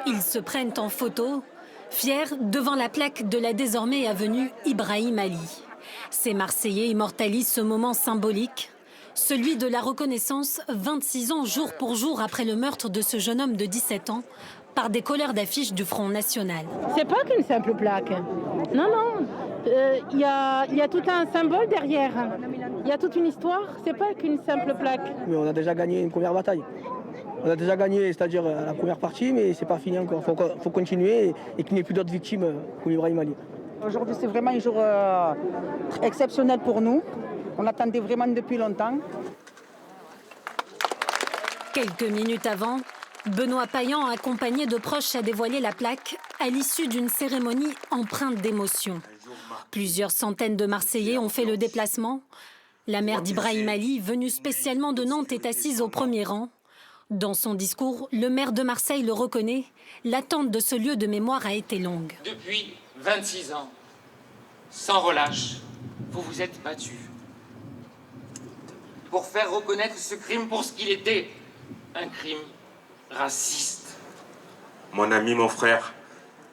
Ils se prennent en photo, fiers devant la plaque de la désormais avenue Ibrahim Ali. Ces Marseillais immortalisent ce moment symbolique, celui de la reconnaissance 26 ans jour pour jour après le meurtre de ce jeune homme de 17 ans par des colleurs d'affiches du Front National. C'est pas qu'une simple plaque. Non, non. Il y a tout un symbole derrière. Il y a toute une histoire. C'est pas qu'une simple plaque. Mais on a déjà gagné une première bataille. On a déjà gagné, c'est-à-dire la première partie, mais c'est pas fini encore. Faut continuer et qu'il n'y ait plus d'autres victimes comme Ibrahim Ali. Aujourd'hui, c'est vraiment un jour exceptionnel pour nous. On l'attendait vraiment depuis longtemps. Quelques minutes avant, Benoît Payan, accompagné de proches, a dévoilé la plaque à l'issue d'une cérémonie empreinte d'émotion. Plusieurs centaines de Marseillais ont fait le déplacement. La mère d'Ibrahim Ali, venue spécialement de Nantes, est assise au premier rang. Dans son discours, le maire de Marseille le reconnaît. L'attente de ce lieu de mémoire a été longue. Depuis 26 ans, sans relâche, vous vous êtes battus pour faire reconnaître ce crime pour ce qu'il était, un crime raciste. Mon ami, mon frère,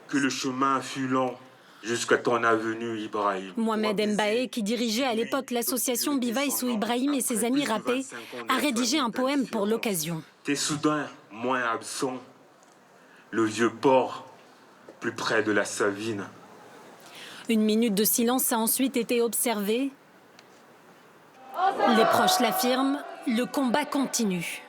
que le chemin fut long jusqu'à ton avenue, Ibrahim. Mohamed Mbaye, qui dirigeait à l'époque l'association Bivaïs où Ibrahim et ses amis rappaient, a rédigé un poème pour l'occasion. T'es soudain moins absent, le vieux port, plus près de la Savine. Une minute de silence a ensuite été observée. Les proches l'affirment, le combat continue.